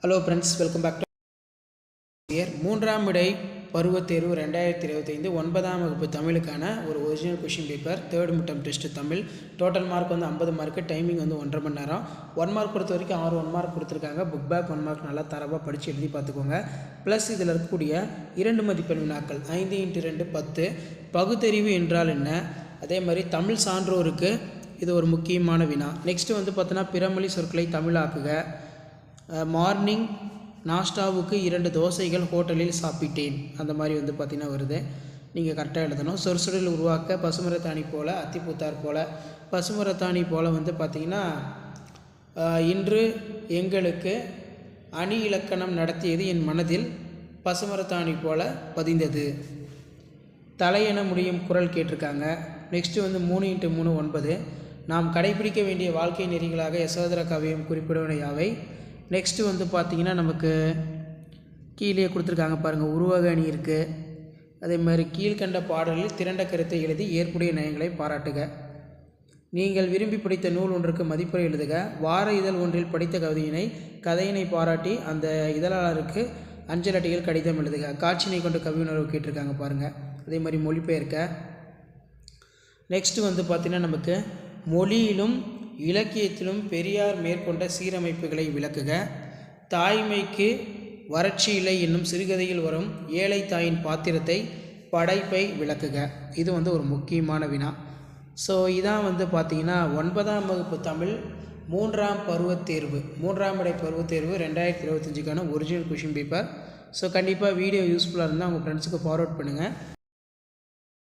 Hello friends, welcome back to here. மூன்றாம் இடை பருவத் தேர்வு 2025 9ஆம் வகுப்பு தமிழுக்கான ஒரு original question paper. Third midterm test தமிழ். டோட்டல் மார்க் வந்து 50 மார்க்கு. டைமிங் வந்து 1.5 மணி நேரம். 1 மார்க் பொறுத்த வரைக்கும் 6 1 மார்க் கொடுத்துருக்காங்க. புக் பேக் 1 மார்க் நல்லா தரவாக படித்து எழுதி பார்த்துக்கோங்க. ப்ளஸ் இதில் இருக்கக்கூடிய 2 மதிப்பெண் வினாக்கள் 5 × 2 10. பகுத்தறிவு என்றால் என்ன, அதே மாதிரி தமிழ் சான்றோருக்கு இது ஒரு முக்கியமான வினா. நெக்ஸ்ட்டு வந்து பார்த்தோன்னா பிறமொழி சொற்களை தமிழாக்குக. மார்னிங் நாஷ்டாவுக்கு 2 தோசைகள் ஹோட்டலில் சாப்பிட்டேன். அந்த மாதிரி வந்து பார்த்திங்கன்னா வருது. நீங்கள் கரெக்டாக எழுதணும். சொற்சொடரில் உருவாக்க பசுமரத்தாணி போல், அத்திப்பூத்தார் போல். பசுமரத்தாணி போல் வந்து பார்த்திங்கன்னா இன்று எங்களுக்கு அணி இலக்கணம் நடத்தியது என் மனதில் பசுமரத்தாணி போல பதிந்தது. தலையென முடியும் குரல் கேட்டிருக்காங்க. நெக்ஸ்ட்டு வந்து 3 × 3 9. நாம் கடைபிடிக்க வேண்டிய வாழ்க்கை நெறிகளாக யசோதர காவியம் குறிப்பிடுவன யாவை. நெக்ஸ்ட்டு வந்து பார்த்திங்கன்னா நமக்கு கீழே கொடுத்துருக்காங்க பாருங்கள், உருவக அணி இருக்குது. அதே மாதிரி கீழ்கண்ட பாடலில் திரண்ட கருத்தை எழுதி ஏற்புடைய நயங்களை பாராட்டுக. நீங்கள் விரும்பி படித்த நூல் ஒன்றுக்கு மதிப்புரை எழுதுக. வார இதழ் ஒன்றில் படித்த கதையினை பாராட்டி அந்த இதழாளருக்கு அஞ்சல் அட்டைகள் கடிதம் எழுதுக. காட்சியினை கொண்டு கவியுணர்வு கேட்டிருக்காங்க பாருங்கள். அதே மாதிரி மொழிபெயர்க்க. நெக்ஸ்ட்டு வந்து பார்த்திங்கன்னா நமக்கு மொழியிலும் இலக்கியத்திலும் பெரியார் மேற்கொண்ட சீரமைப்புகளை விளக்குக. தாய்மைக்கு வறட்சி இல்லை என்னும் சிறுகதையில் வரும் ஏழை தாயின் பாத்திரத்தை படைப்பை விளக்குக. இது வந்து ஒரு முக்கியமான வினா. ஸோ இதான் வந்து பார்த்திங்கன்னா 9ஆம் வகுப்பு தமிழ் 3ஆம் பருவத் தேர்வு, 3ஆம் இடை பருவத் தேர்வு 2025க்கான ஒரிஜினல் கொஷின் பேப்பர். ஸோ கண்டிப்பாக வீடியோ யூஸ்ஃபுல்லாக இருந்தால் உங்கள் ஃப்ரெண்ட்ஸுக்கு ஃபார்வர்ட் பண்ணுங்கள்.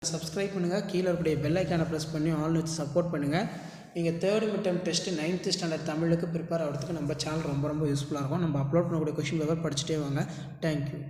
சப்ஸ்கிரைப் பண்ணுங்கள். கீழே இருக்கக்கூடிய பெல் ஐக்கானை ப்ரெஸ் பண்ணி ஆல்னு வச்சு சப்போர்ட் பண்ணுங்கள். நீங்கள் third midterm test 9th standard தமிழுக்கு ப்ரிப்பேர் ஆகிறதுக்கு நம்ம சேனல் ரொம்ப யூஸ்ஃபுல்லாக இருக்கும். நம்ம அப்லோட் பண்ணக்கூடிய கொஷின் பேப்பர் படிச்சுட்டே வாங்க. தேங்க்யூ.